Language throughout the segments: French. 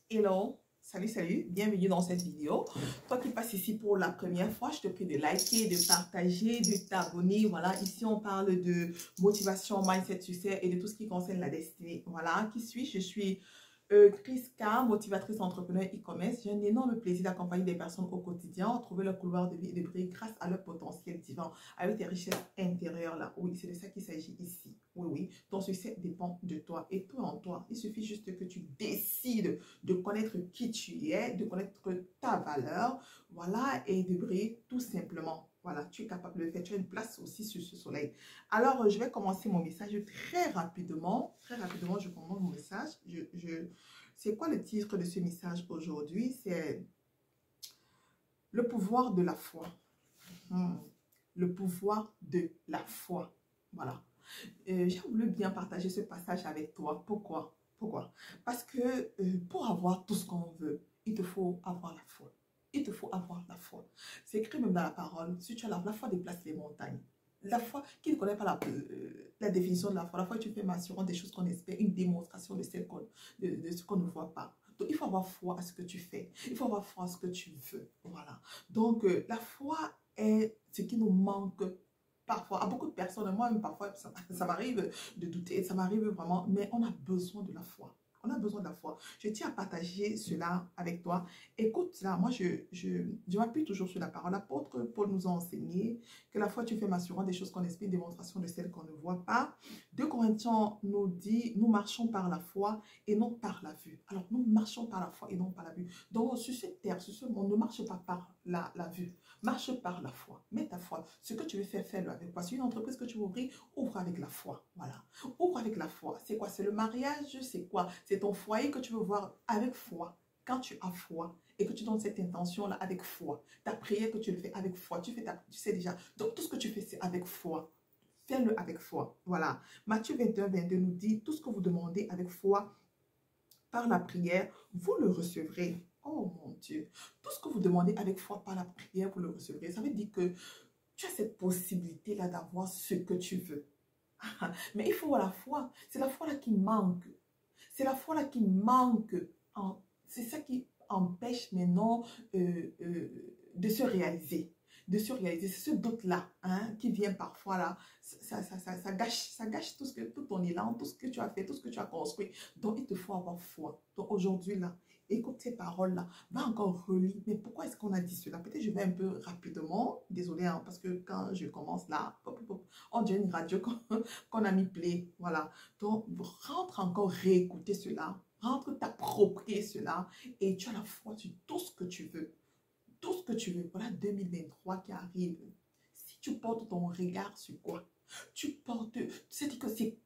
Hello, salut, bienvenue dans cette vidéo. Toi qui passes ici pour la première fois, je te prie de liker, de partager, de t'abonner. Voilà, ici on parle de motivation, mindset, succès et de tout ce qui concerne la destinée. Voilà, qui suis-je? Je suis Chriska, motivatrice entrepreneur e-commerce. J'ai un énorme plaisir d'accompagner des personnes au quotidien, trouver leur couloir de vie et de briller grâce à leur potentiel divin, avec des richesses intérieures là. Oui, c'est de ça qu'il s'agit ici. Oui, ton succès dépend de toi et tout en toi. Il suffit juste que tu décides de connaître qui tu es, de connaître ta valeur, voilà, et de briller tout simplement. Voilà, tu es capable de le faire. Tu as une place aussi sur ce soleil. Alors, je vais commencer mon message très rapidement. Très rapidement, je commence mon message. C'est quoi le titre de ce message aujourd'hui? C'est le pouvoir de la foi. Le pouvoir de la foi. Voilà. J'ai voulu bien partager ce passage avec toi. Pourquoi? Parce que pour avoir tout ce qu'on veut, il te faut avoir la foi. Il te faut avoir la foi. C'est écrit même dans la parole. Si tu as la foi déplace les montagnes. La foi, qui ne connaît pas la définition de la foi tu fais mention des choses qu'on espère, une démonstration de ce qu'on ne voit pas. Donc, il faut avoir foi à ce que tu fais. Il faut avoir foi à ce que tu veux. Voilà. Donc, la foi est ce qui nous manque parfois, à beaucoup de personnes, moi-même parfois, ça m'arrive de douter, ça m'arrive vraiment, mais on a besoin de la foi. On a besoin de la foi. Je tiens à partager cela avec toi. Écoute cela, moi je m'appuie toujours sur la parole. L'apôtre Paul nous a enseigné que la foi, tu fais m'assurant des choses qu'on espère, démonstration de celles qu'on ne voit pas. 2 Corinthiens nous dit, nous marchons par la foi et non par la vue. Alors, nous marchons par la foi et non par la vue. Donc, sur cette terre, sur ce monde, ne marche pas par la vue. Marche par la foi. Mets ta foi. Ce que tu veux faire, fais-le avec foi. Si une entreprise que tu veux ouvrir, ouvre avec la foi. Voilà. Ouvre avec la foi. C'est quoi? C'est le mariage? C'est quoi? C'est ton foyer que tu veux voir avec foi. Quand tu as foi et que tu donnes cette intention-là avec foi, ta prière que tu le fais avec foi, tu sais déjà. Donc, tout ce que tu fais, c'est avec foi. Fais-le avec foi. Voilà. Matthieu 21, 22 nous dit, tout ce que vous demandez avec foi, par la prière, vous le recevrez. Oh mon Dieu. Tout ce que vous demandez avec foi par la prière, vous le recevrez. Ça veut dire que tu as cette possibilité-là d'avoir ce que tu veux. Mais il faut avoir la foi. C'est la foi-là qui manque. C'est la foi-là qui manque. C'est ça qui empêche maintenant de se réaliser. C'est ce doute-là qui vient parfois là. Ça gâche tout ton élan, tout ce que tu as fait, tout ce que tu as construit. Donc, il te faut avoir foi. Donc, aujourd'hui là, écoute ces paroles-là. Va encore relire. Mais pourquoi est-ce qu'on a dit cela? Peut-être je vais un peu rapidement. Désolée, parce que quand je commence là, on dirait une radio qu'on a mis play. Voilà. Donc, rentre encore réécouter cela. Rentre t'approprier cela. Et tu as la foi sur tout ce que tu veux. Tout ce que tu veux. Voilà 2023 qui arrive. Si tu portes ton regard sur quoi? Tu portes... C'est que c'est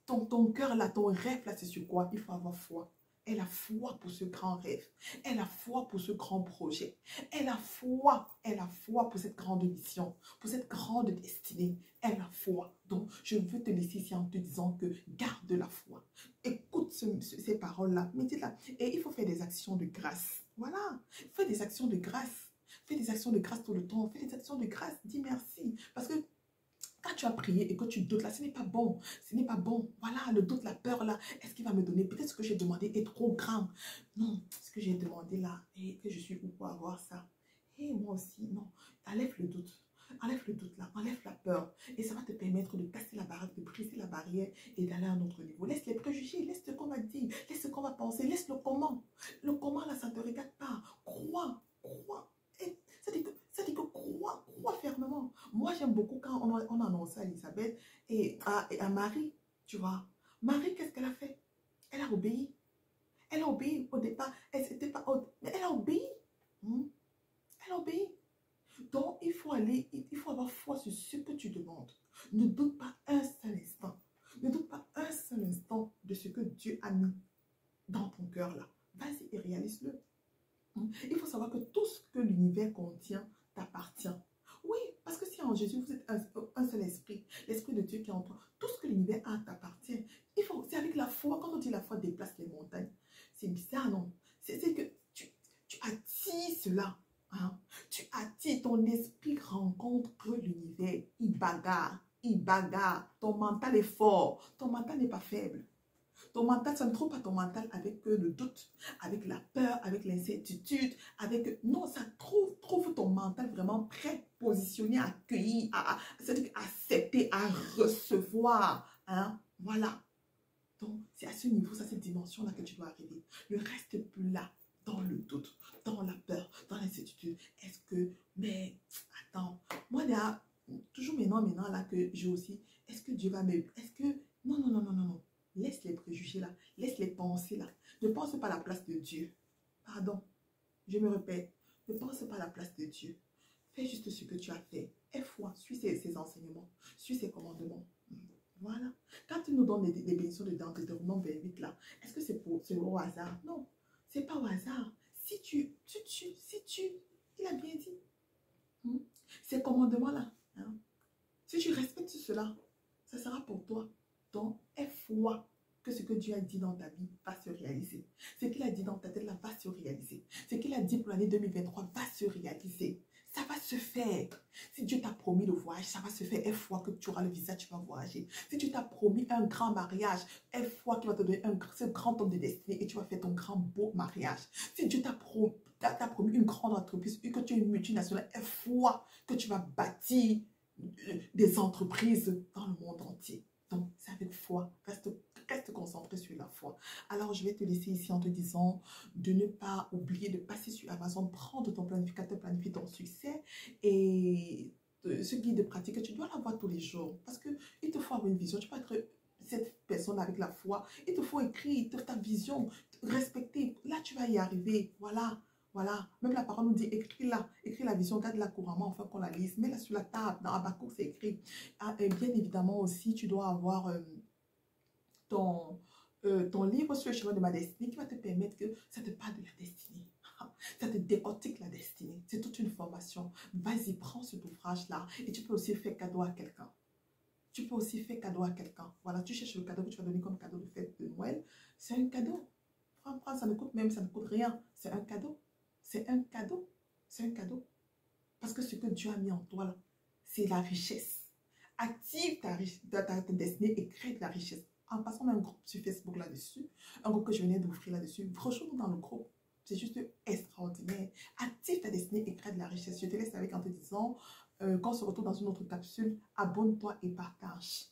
ton cœur là, ton rêve là, c'est sur quoi? Il faut avoir foi. Elle a foi pour ce grand rêve. Elle a foi pour ce grand projet. Elle a foi pour cette grande mission, pour cette grande destinée. Elle a foi. Donc, je veux te laisser ici en te disant que garde la foi. Écoute ces paroles-là. Mettez-la. Et il faut faire des actions de grâce. Voilà. Fais des actions de grâce. Fais des actions de grâce tout le temps. Fais des actions de grâce. Dis merci. Parce que quand tu as prié et que tu doutes là, ce n'est pas bon. Ce n'est pas bon. Voilà, le doute, la peur là, est-ce qu'il va me donner? Peut-être ce que j'ai demandé est trop grand. Non, ce que j'ai demandé là, et que je suis où pour avoir ça. Et moi aussi, non. Enlève le doute. Enlève le doute là, enlève la peur. Et ça va te permettre de casser la barrière, de briser la barrière et d'aller à un autre niveau. Laisse les préjugés, laisse ce qu'on va dire, laisse ce qu'on va penser, laisse le comment. Le comment là, ça ne te regarde pas. Crois. Et ça dit que crois fermement. Moi, j'aime beaucoup quand on annonçait à Elisabeth et à Marie, tu vois. Marie, qu'est-ce qu'elle a fait? Elle a obéi. Elle a obéi au départ. Mais elle a obéi. Elle a obéi. Donc, il faut avoir foi sur ce que tu demandes. Ne doute pas un seul instant. Ne doute pas un seul instant de ce que Dieu a mis dans ton cœur là. Vas-y et réalise-le. Il faut savoir que tout ce que l'univers contient t'appartient. Oui, parce que si en Jésus, vous êtes un seul esprit, l'esprit de Dieu qui est en toi, tout ce que l'univers a t'appartient. C'est avec la foi, quand on dit la foi déplace les montagnes, c'est bizarre, non? C'est que tu attires cela. Tu attires, ton esprit rencontre l'univers, il bagarre. Ton mental est fort, ton mental n'est pas faible. Ton mental, ça ne trouve pas ton mental avec le doute, avec la l'incertitude, avec... Non, ça trouve ton mental vraiment prêt, positionné, accueilli, c'est-à-dire accepter, à recevoir. Hein? Voilà. Donc, c'est à ce niveau, c'est à cette dimension-là que tu dois arriver. Ne reste plus là, dans le doute, dans la peur, dans l'incertitude. Est-ce que... Mais, attends, moi, il y a toujours maintenant, là, que j'ai aussi... Est-ce que Dieu va me... Est-ce que... Non, non, non, non, non, non. Laisse les préjugés là. Laisse les pensées là. Ne pense pas à la place de Dieu. Pardon. Je me répète. Ne pense pas à la place de Dieu. Fais juste ce que tu as fait. Aie foi. Suis ses enseignements. Suis ses commandements. Voilà. Quand tu nous donnes des bénédictions de Deutéronome 28 là, est-ce que c'est au hasard? Non. C'est pas au hasard. Si tu, il a bien dit. Ces commandements là. Hein? Si tu respectes cela, ça sera pour toi. Donc, aie foi que ce que Dieu a dit dans ta vie va se réaliser. Ce qu'il a dit dans ta tête là va se réaliser. Ce qu'il a dit pour l'année 2023 va se réaliser. Ça va se faire. Si Dieu t'a promis le voyage, ça va se faire. Aie foi que tu auras le visa, tu vas voyager. Si Dieu t'a promis un grand mariage, aie foi qu'il va te donner ce grand homme de destinée et tu vas faire ton grand beau mariage. Si Dieu t'a promis une grande entreprise, que tu es une multinationale, aie foi que tu vas bâtir des entreprises dans le monde entier. Donc, c'est avec foi. Reste concentré sur la foi. Alors, je vais te laisser ici en te disant de ne pas oublier de passer sur Amazon, prendre ton planificateur, planifier ton succès et ce guide de pratique, tu dois l'avoir tous les jours parce qu'il te faut avoir une vision. Tu peux être cette personne avec la foi. Il te faut écrire ta vision, respecter. Là, tu vas y arriver. Voilà. Voilà, même la parole nous dit, écris-la, écris la vision, garde-la couramment afin qu'on la lise, mets-la sur la table, dans Habakkuk c'est écrit. Et bien évidemment aussi, tu dois avoir ton livre sur le chemin de ma destinée qui va te permettre que ça te parle de la destinée. Ça te décortique la destinée. C'est toute une formation. Vas-y, prends cet ouvrage-là et tu peux aussi faire cadeau à quelqu'un. Tu peux aussi faire cadeau à quelqu'un. Voilà, tu cherches le cadeau que tu vas donner comme cadeau de fête de Noël. C'est un cadeau. Prends, ça ne coûte rien. C'est un cadeau. C'est un cadeau. C'est un cadeau. Parce que ce que Dieu a mis en toi, c'est la richesse. Active ta destinée et crée de la richesse. En passant un groupe sur Facebook là-dessus, un groupe que je venais d'ouvrir là-dessus, rejoins-nous dans le groupe. C'est juste extraordinaire. Active ta destinée et crée de la richesse. Je te laisse avec en te disant qu'on se retrouve dans une autre capsule. Abonne-toi et partage.